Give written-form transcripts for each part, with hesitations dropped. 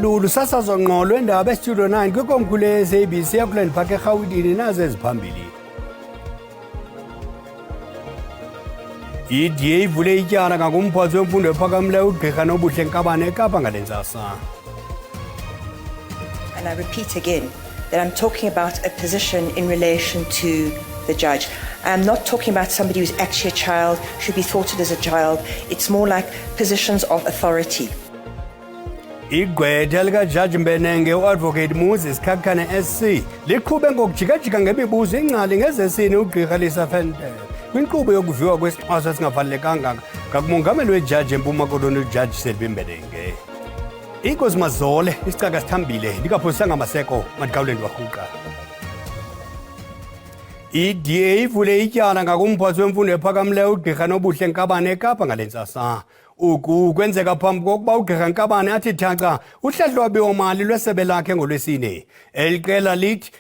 Lulu sasazongqolo endaba estudio 9 kwikomkhulu le-SABC yakuland park eRhawutini nazo eziphambili. I-DA ivule ityala ngakumphathi wemfundo ephakamileyo uGqirha Nobuhle Nkabane eKapa ngale ntsasa. And I repeat again that I'm talking about a position in relation to the judge. I'm not talking about somebody who's actually a child, should be thought of as a child. It's more like positions of authority. Igqwetha likaJaji Mbenenge uAdvocate Moses Khakhane SC liqhube ngokujika-jika ngemibuzo ingcali ngezesini uGqirha Lisa Venter kwinkqubo yokuviwa kwesixhosa esingafanelekanga ngakumongameli wejaji eMpuma Koloni uJaji Selby Mbenenge. Inkosi Mazole isicaka sithambile likapholisanga Maseko Madikawuleni warhuqa. I-DA ivule ityala ngakumphathi wemfundo ephakamileyo uGqirha Nobuhle Nkabane eKapa ngale ntsasa. Uku kwenzeka phambi kokuba uGqirha Nkabane athi thaca uhlahlo lwabiwo-mali lwesebe lakhe ngolwesine. Eli qela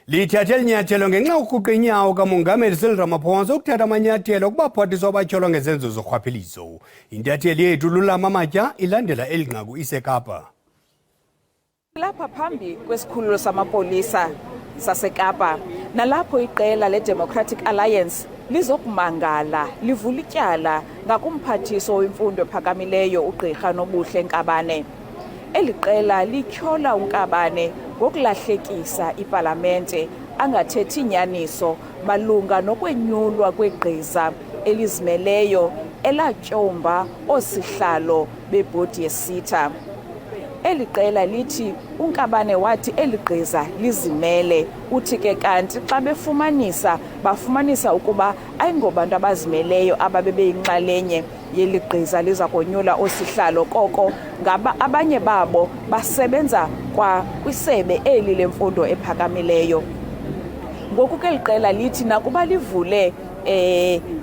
lithathe elinyathelo ngenxa yokurhuqa inyawo kamongameli Cyril Ramaphosa ukuthatha amanyathelo kubaphathiswa abatyholwa ngezenzo zorhwaphilizo. Intatheli yethu Lulama Matya ilandela eli nqaku iseKapa. Lapha phambi kwesikhululo samapolisa saseKapa nalapho iqela le-Democratic Alliance lizokumangala livula ityala ngakumphathiso wemfundo ephakamileyo uGqirha Nobuhle Nkabane. Eli qela lityhola uNkabane ngokulahlekisa ipalamente angathethi inyaniso malunga nokwenyulwa kwegqiza elizimeleyo elatyomba oosihlalo bebhodi yesitha. Eli qela lithi uNkabane wathi eli gqiza lizimele, uthi ke kanti xa bafumanisa ukuba ayingobantu abazimeleyo ababebeyinxalenye yeli gqiza liza konyula osihlalo, koko abanye babo basebenza kwa kwisebe eli lemfundo ephakamileyo. Ngoku ke eli qela lithi nakuba livule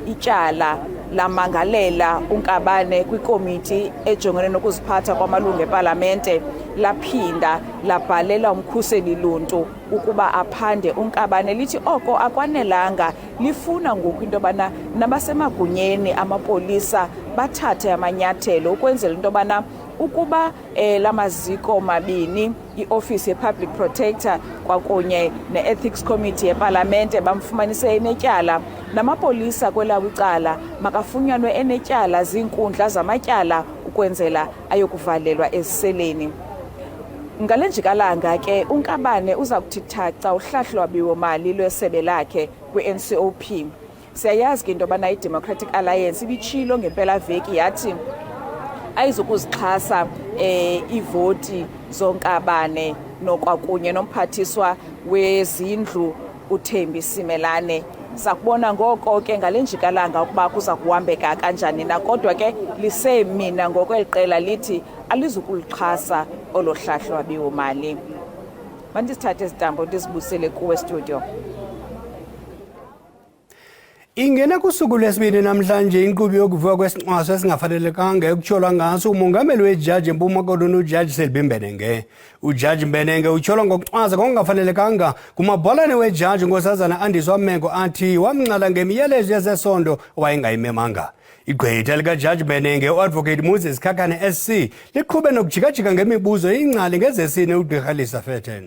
ityala lamangalela uNkabane kwikomiti ejongene nokuziphatha kwamalungu epalamente, laphinda labhalela umkhuseli luntu ukuba aphande uNkabane, lithi oko akwanelanga, lifuna ngoku into yobana nabasemagunyeni amapolisa bathathe amanyathelo ukwenzela into yobana ukuba lamaziko mabini, iofisi yePublic Protector kwakunye ne-Ethics Committee yepalamente bamfumanise enetyala, namapolisa kwelawo icala makafunyanwe enetyala ziinkundla zamatyala ukwenzela ayokuvalelwa eziseleni. Ngale njikalanga ke uNkabane uza kuthi thaca uhlahlo lwabiwo-mali lwesebe lakhe kwi-NCOP. Siyayazi ke into yobana i-Democratic Alliance ibitshilo ngempelaveki yathi ayizukuzixhasa ivoti zoNkabane nokwakunye nomphathiswa wezindlu uThembi Simelane. Sakubona ngoko ke ngale njikalanga ukuba kuza kuhambeka kanjani na, kodwa ke lisemina ngokweliqela lithi alizukulixhasa olo hlahlo lwabiwo-mali. Mandisithathe izitambo ndizibusele kuwe studio. Ingena kusuku lwesibini namhlanje inkqubo yokuviwa kwesixhosa esingafanelekanga ekutyholwa ngaso umongameli wejaji eMpuma Koloni uJaji Selby Mbenenge. uJaji Mbenenge utyholwa ngokucwaza ngokungafanelekanga kumabhalane wejaji uNkosazana Andiswa Mengo athi wamnqala ngemiyalezo yezesondo owayengayimemanga. Igqwetha likaJaji Mbenenge uAdvocate Moses Khakhane SC liqhube nokujika-jika ngemibuzo ingcali ngezesini uGqirha Lisa Venter.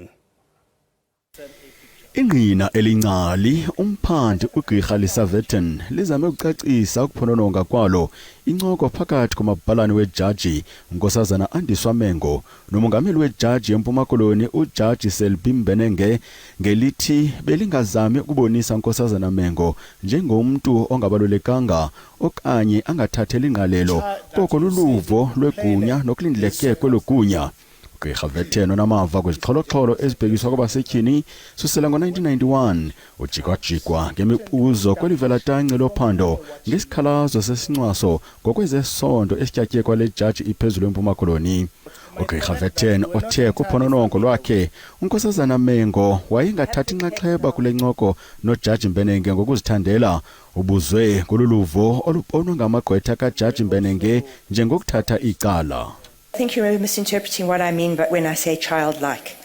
Ingqina elincali umphandi uGqirha Lisa Venter lizame ukucacisa ukuphonononga kwalo incoko phakathi komabhalane wejaji uNkosazana Andiswa Mengo nomongameli wejaji eMpuma Koloni uJaji Selby Mbenenge ngelithi belingazami ukubonisa uNkosazana Mengo njengomntu ongabalulekanga okanye angathatheli ingqalelo koko luluvo lwegunya nokulindeleke kwelogunya. uGqirha Venter nonamava kwezixholo-xholo ezibhekiswa kwabasetyhini susela ngo-1991 ujikwa-jikwa ngemibuzo kwelivelatanye lophando ngesikhalazo sesincwaso ngokwezesondo esityatyekwa lejaji iphezulu eMpuma Koloni. uGqirha Venter othe kuphononongo lwakhe uNkosazana Mengo wayengathathi inxaxheba kule ncoko noJaji Mbenenge ngokuzithandela, ubuzwe ngoluluvo olubonwa ngamagqwetha kaJaji Mbenenge njengokuthatha icala. I think you're misinterpreting what I mean when I say childlike.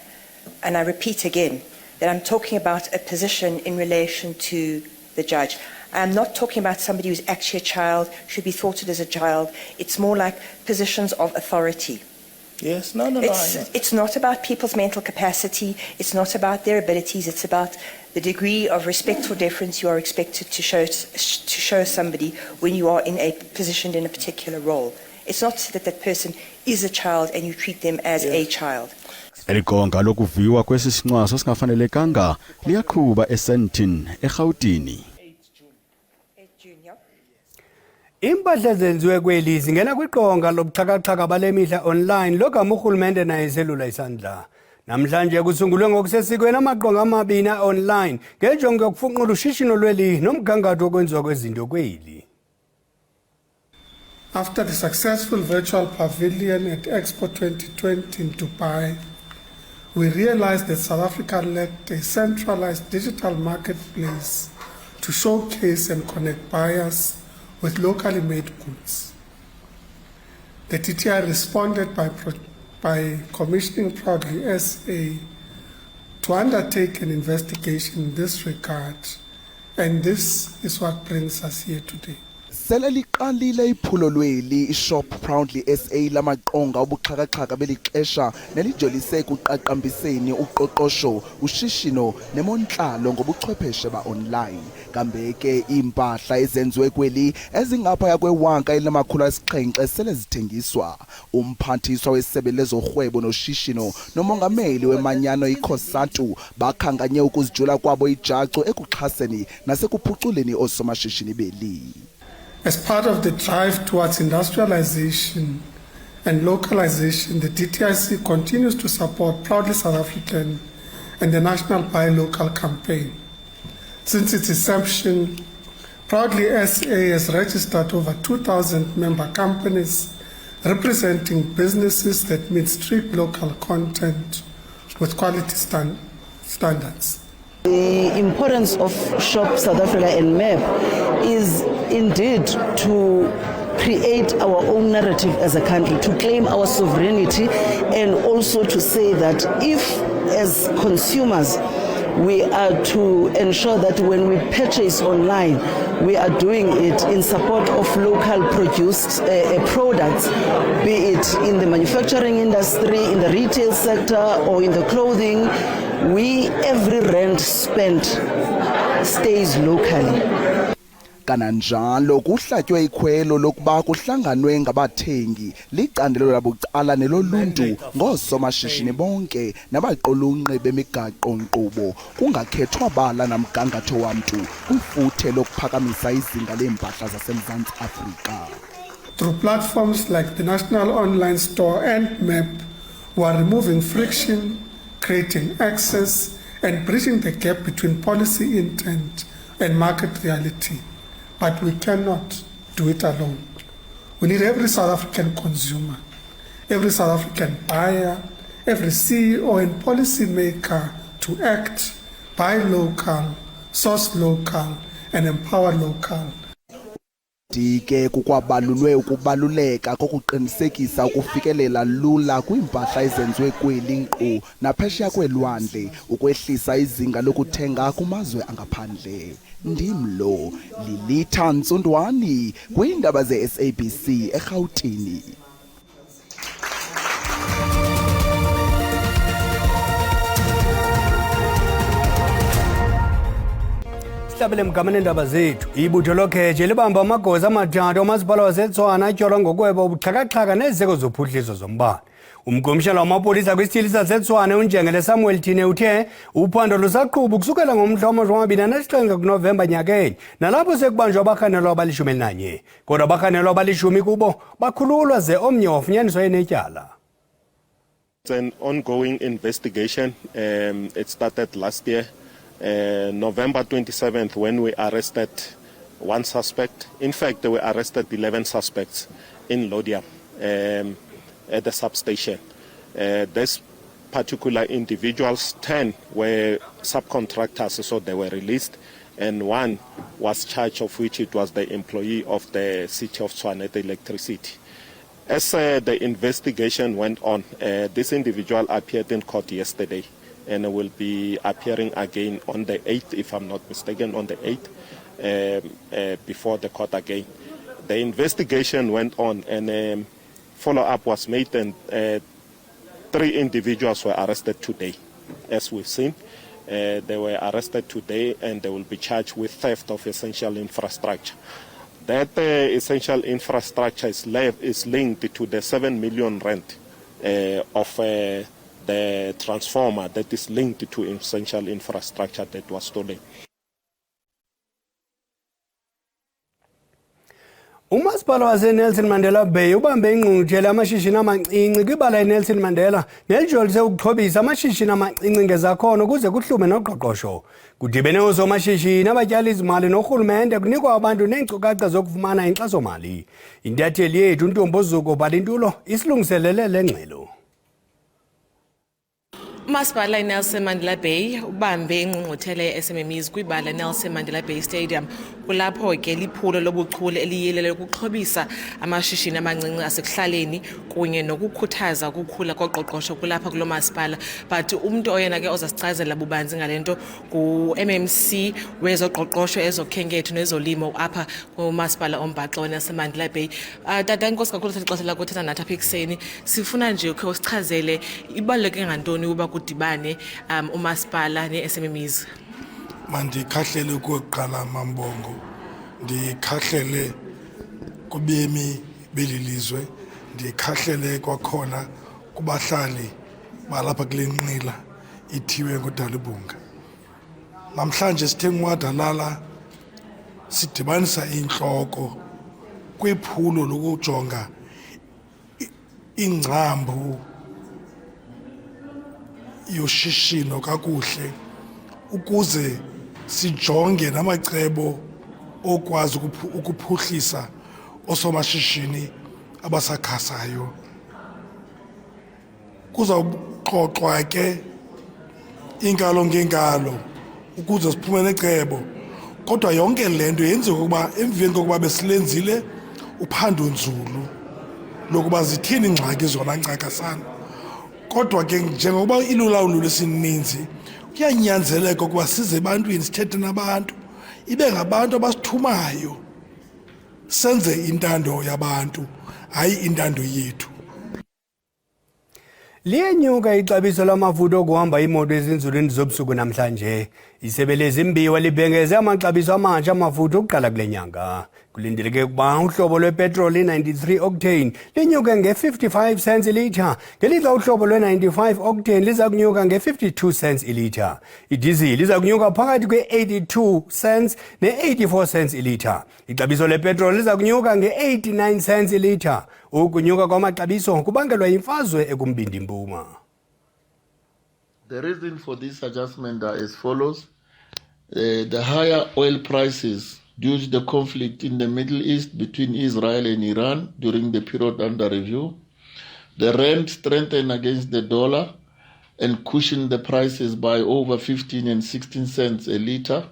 And I repeat again that I'm talking about a position in relation to the judge. I'm not talking about somebody who's actually a child, should be thought of as a child. It's more like positions of authority. Yes, no. It's not about people's mental capacity. It's not about their abilities. It's about the degree of respect or deference you are expected to show somebody when you are positioned in a particular role. It's not that that person is a child and you treat them as a child. Eliqonga lokuviwa kwesisincwaso singafanelekanga liyaqhuba eSandton eGauteng. Impahla ezenziwe kweli zingena kwiqonga lobuxhakaxhaka bale mihla online logama urhulumente naye selula isandla. Namhlanje kusungulwe ngokusesikweni amaqonga amabini online ngenjongo yokufunqula ushishino lweli nomgangatho wokwenziwa kwezinto kweli. After the successful virtual pavilion at Expo 2020 in Dubai, we realized that South Africa lacked a centralized digital marketplace to showcase and connect buyers with locally made goods. The TTI responded by commissioning Proudly SA to undertake an investigation in this regard, and this is what brings us here today. Sele liqalile iphulo lweli ishop Proudly SA lamaqonga obuxhakaxhaka belixesha nelijolise kuqaqambiseni uqoqosho ushishino nemontlalo ngobuchwepheshe ba-online. Kambe ke impahla ezenziwe kweli ezingaphaya kwe-1,700 sele zithengiswa. Umphathiswa wesebe lezorhwebo noshishino nomongameli wemanyano iCOSATU bakhanganye ukuzijula kwabo ijacu ekuxhaseni nasekuphuculeni oosomashishini beli. As part of the drive towards industrialization and localization, the DTIC continues to support Proudly South African and the National Buy Local campaign. Since its inception, Proudly SA has registered over 2,000 member companies representing businesses that meet strict local content with quality standards. The importance of Shop South Africa and MEP is indeed to create our own narrative as a country, to claim our sovereignty, and also to say that if, as consumers, we are to ensure that when we purchase online, we are doing it in support of local produced products, be it in the manufacturing industry, in the retail sector, or in the clothing. Every rand spent stays locally. Kananjalo kuhlatywe ikhwelo lokuba kuhlanganwe ngabathengi licandelo labucala neloluntu ngoosomashishini bonke nabaqolunqe bemigaqo-nkqubo kungakhethwa bala namgangatho wamntu kwifuthe lokuphakamisa izinga leempahla zaseMzantsi Afrika. Through platforms like the National Online Store and MEP, we are removing friction, creating access, and bridging the gap between policy intent and market reality. But we cannot do it alone. We need every South African consumer, every South African buyer, every CEO and policy maker to act, buy local, source local, and empower local. Ke kukwabalulwe ukubaluleka kokuqinisekisa ukufikelela lula kwiimpahla ezenziwe kweli nkqu naphesheya kwelwandle ukwehlisa izinga lokuthenga kumazwe angaphandle. Ndimlo Lilitha Ntsundwani kwiindaba ze-SABC eGauteng. Sihlabele mgamane ndaba zethu. Ibutho lokheje libamba amagoza amathathu omasipala waseTshwane atyholwa ngokweba ubuxhakaxhaka neziseko zophuhliso zombane. Umkomishana wamapolisa kwisithili saseTshwane uNjengele Samuel Thine uthe uphando lusaqhuba ukusukela ngomhla wama-27 kuNovemba nyakeni nalapho sekubanjwa abarhanelwa abali-11. Kodwa abarhanelwa abali-10 kubo bakhululwa ze omnye wafunyaniswa enetyala. It's an ongoing investigation. It started last year. November 27th, when we arrested one suspect. In fact, we arrested 11 suspects in Lodiam at the substation. This particular individuals, 10 were subcontractors, so they were released, and one was charged, of which it was the employee of the City of Tshwane, the electricity. As the investigation went on, this individual appeared in court yesterday and will be appearing again on the 8th, if I'm not mistaken, on the 8th, before the court again. The investigation went on and follow-up was made, and 3 individuals were arrested today, as we've seen. They were arrested today and they will be charged with theft of essential infrastructure. That essential infrastructure is linked to the 7 million rand of the transformer that is linked to essential infrastructure that was stolen. Umasipala waseNelson Mandela Bay ubambe ingqungquthela amashishini amancinci kwibala iNelson Mandela nelijolise ukuxhobisa amashishini amancinci ngezakhono ukuze kuhlume noqoqosho. Kudibene osomashishini abatyala izimali norhulumente kunikwa abantu neenkcukacha zokufumana inkxaso-mali. Intatheli yethu uNtombozuko Balintulo isilungiselele le ngxelo. Umasipala Nelson Mandela Bay ubambe ingqungquthela ye-SMMEs kwibala Nelson Mandela Bay Stadium kulapho ke liphulo lobuchule eliyelele ukuxhobisa amashishini amancinci asekuhlaleni kunye nokukhuthaza ukukhula koqoqosho kulapha kulo masipala. But umuntu oyena ke ozasichazela bubanzi ngalento ku-MMC wezoqoqosho ezokhenketho nezolimo apha kumasipala ombhaxo weNelson Mandela Bay. Tata inkosi kakhulu sixesha lakuthetha nathi apha ekuseni. Sifuna nje ukhe usichazele ibaluleke ngantoni uba kudibane umasipala ne-SMMEs. Mandikhahlele ukuqala Mambongo, ndikhahlele kubemi belilizwe, ndikhahlele kwakhona kubahlali balapha kule nqila ithiwe nguDalibunga. Namhlanje sithe nwadalala sidibanisa inhloko kwiphulo lokujonga ingcambu yoshishino kakuhle ukuze sijonge namacebo okwazi ukuphuhlisa osomashishini abasakhasayo. Kuzawuxoxwa ke inkalo ngeenkalo ukuze siphume necebo, kodwa yonke le nto yenziwe ukuba emveni kokuba besilenzile uphando nzulu lokuba zithini ingxaki zona ncakasana. Kodwa ke njengokuba ilulawulo lesininzi kuyanyanzeleka ukuba size ebantwini sithethe nabantu, ibe ngabantu abasithumayo, senze intando yabantu hayi intando yethu. Liyenyuka ixabiso lamafutha okuhamba imoto ezinzulwini zobusuku namhlanje. Isebe lezimbiwa libhengeze amaxabiso amatsha amafutha okuqala kule nyanga. Kulindeleke ukuba uhlobo lwepetroli 93 octane linyuke nge-55 cents ilitha, ngelixa uhlobo lwe-95 octane liza kunyuka nge-52 cents ilitha. Idizili liza kunyuka phakathi kwe-82 cents ne-84 cents ilitha. Ixabiso lepetroli liza kunyuka nge-89 cents ilitha. Ukunyuka kwamaxabiso kubangelwa yimfazwe ekumbindi mpuma. The reason for this adjustment are as follows. The higher oil prices due to the conflict in the Middle East between Israel and Iran during the period under review. The rand strengthened against the dollar and cushioned the prices by over 15 and 16 cents a litre.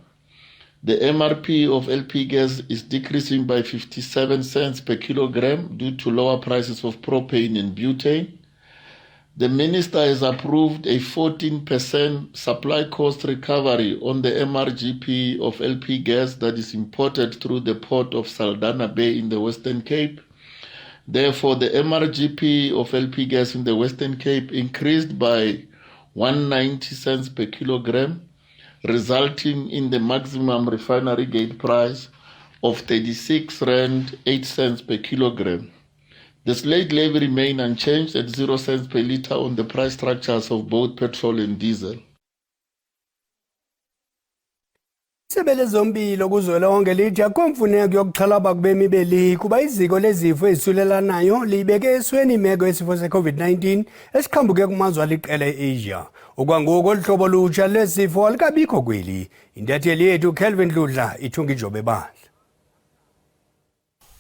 The MRP of LP gas is decreasing by 57 cents per kilogram due to lower prices of propane and butane. The minister has approved a 14% supply cost recovery on the MRGP of LP gas that is imported through the port of Saldanha Bay in the Western Cape. Therefore, the MRGP of LP gas in the Western Cape increased by 190 cents per kilogram, resulting in the maximum refinery gate price of 36 rand 8 cents per kilogram. The slate levy remain unchanged at 0 cents per litre on the price structures of both petrol and diesel. Isebe lezompilo kuzwelonke lithi akukho mfuneko yokuxhalaba kubemi beli kuba iziko lezifo ezisulelanayo libeke esweni imeko yesifo se-COVID-19 esiqhambuke kumazwe aliqela e-Asia. Okwangoku olu hlobo lutsha lwesifo alikabikho kweli. Intatheli yethu Kelvin Dludla ithunga ijobe bandla.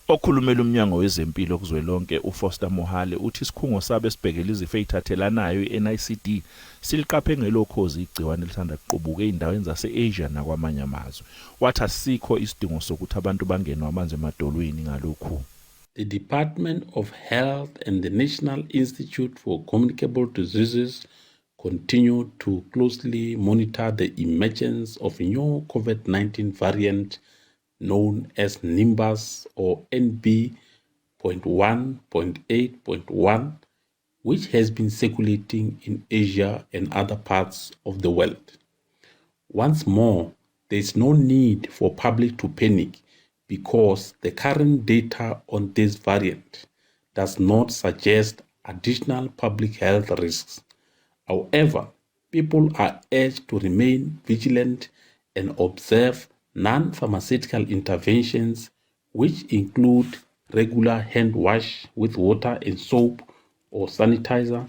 Okhulumela umnyango wezempilo kuzwelonke uFoster Mohale uthi isikhungo sabe sibhekela izifo ezithathelanayo iNICD siliqaphe ngelokhozi igciwane lisanda kuqubuka eindaweni zase-Asia nakwamanye amazwe. Wathi asikho isidingo sokuthi abantu bangenwe amanzi emadolweni ngalokhu. The Department of Health and the National Institute for Communicable Diseases continue to closely monitor the emergence of new COVID-19 variant known as Nimbus or NB.1.8.1 which has been circulating in Asia and other parts of the world. Once more, there is no need for public to panic because the current data on this variant does not suggest additional public health risks. However, people are urged to remain vigilant and observe non-pharmaceutical interventions, which include regular hand wash with water and soap or sanitizer.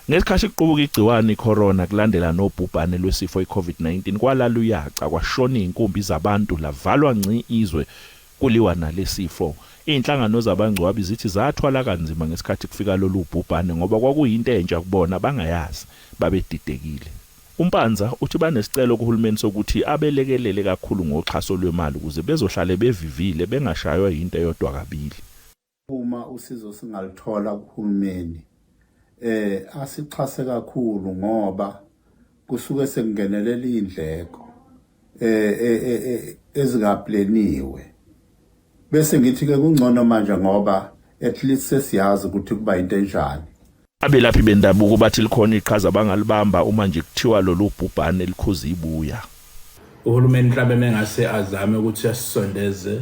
Ngesikhathi kuqubuka igciwane icorona kulandela nobhubhane lwesifo iCovid-19 kwalaluyaca kwashona inkumbi zabantu lavalwa ngci izwe kuliwa nalesifo. Inhlangano zabangcwabi zithi zathwala kanzima ngesikhathi kufika lolu bhubhane ngoba kwakuyinto entsha kubona bangayazi babedidekile. Umpanza uthi banesicelo kuhulumeni sokuthi abelekelele kakhulu ngoxhaso lwemali ukuze bezohlale bevivile bengashaywa into eyodwa kabili. Uma usizo singalithola kuhulumeni asixhase kakhulu ngoba kusuke sekungenelela indleko ezingaplaniwe. Bese ngithi ke kungcono manje ngoba at least sesiyazi ukuthi kuba into enjani. Abelaphi bendabuko bathi likhona iqhaza bangalibamba uma nje kuthiwa lolu bhubhane likhuza ibuya. Uhulumeni mhlawumbe mengase azame ukuthi asisondeze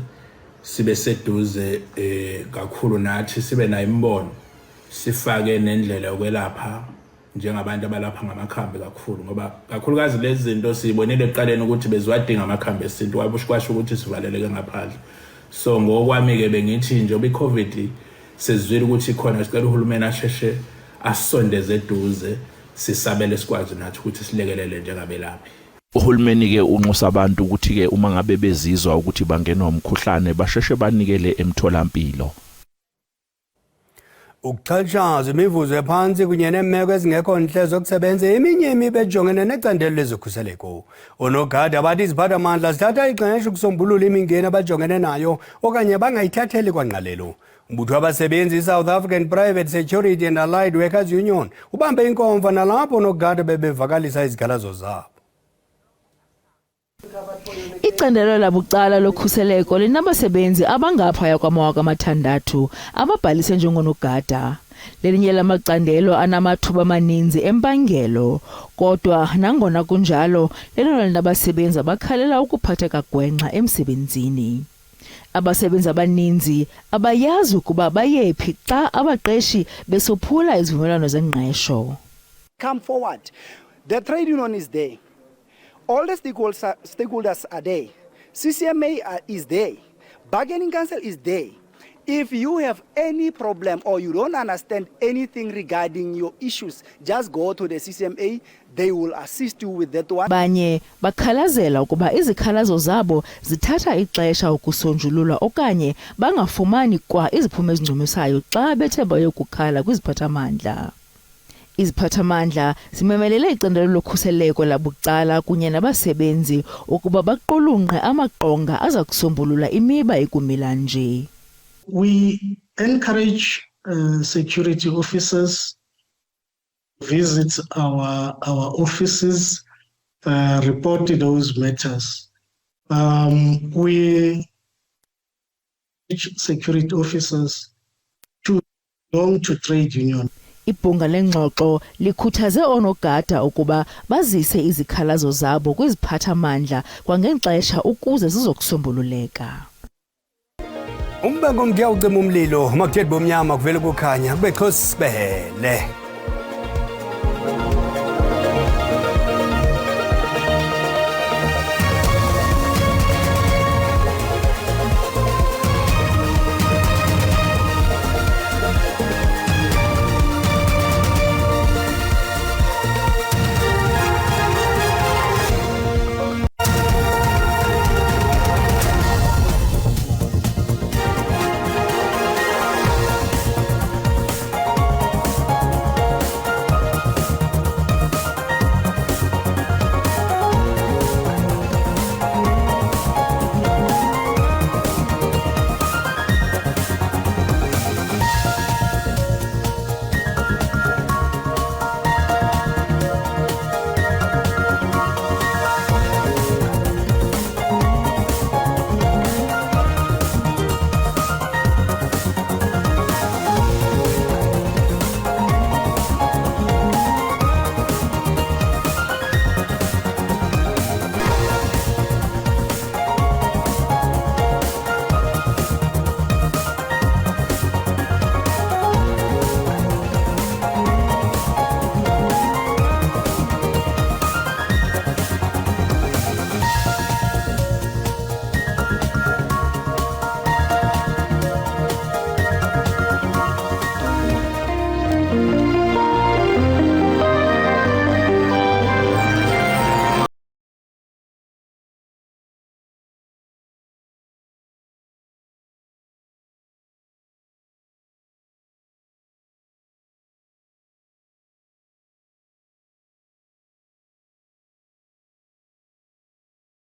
sibe seduze kakhulu nathi sibe nayo imbono sifake nendlela yokwelapha njengabantu abalapha ngamakhambi kakhulu ngoba kakhulukazi lezi zinto sibonile eqaleni ukuthi bezwadinga amakhambi esintu wabushkwasho ukuthi sivaleleke ngaphandle. So ngokwami ke bengithi nje iCovid sezwile ukuthi khona sicela uhulumeni asheshe asondeze eduze sisabele sikwazi nathi ukuthi silekelele njengabelaphi. Uhulumeni ke unxusa abantu ukuthi ke uma ngabe bezizwa ukuthi bangenwa umkhuhlane basheshe banikele emtholampilo. Ukuxhatshaza imivuzo ephansi kunye nemeko ezingekho nhle zokusebenza eminye imibe ejongene necandelo lezokhuseleko. Onogada abathi iziphathamandla zithatha ixesha ukusombulula imingeni abajongene nayo okanye bangayithatheli kwangqalelo. Umbutho wabasebenzi iSouth African Private Security and Allied Workers Union ubambe inkomfa nalapho onogada bebevakalisa izikhalazo zabo. Icandelo labucala lokhuseleko linabasebenzi abangaphaya kwama-6,000 ababhalise njengonogada. Lelinye lamacandelo anamathuba amaninzi empangelo, kodwa nangona kunjalo lelona linabasebenzi abakhalela ukuphatheka gwenxa emsebenzini. Abasebenzi abaninzi abayazi ukuba bayephi xa abaqeshi besophula izivumelwano zengqesho. Come forward. The trade union is there. All the stakeholders are there. CCMA is there. Bargaining Council is there. If you have any problem or you don't understand anything regarding your issues, just go to the CCMA. They will assist you with that one. Banye bakhalazela ukuba izikhalazo zabo zithatha ixesha ukusonjululwa okanye bangafumani kwa iziphumo ezincumisayo xa bethe bayokukhala kwiziphathamandla. Iziphathamandla zimemelele icandelo lokhuseleko labucala kunye nabasebenzi ukuba baqulunqe amaqonga aza kusombulula imiba ekumila nje. We encourage security officers to visit our offices, report those matters. We encourage security officers to belong to trade union. Ibhunga lengxoxo likhuthaze onogada ukuba bazise izikhalazo zabo kwiziphathamandla kwangexesha ukuze zizokusombululeka. Umbango ngiyawucima umlilo makuthethe bomnyama kuvele kukhanya kube xhosibele.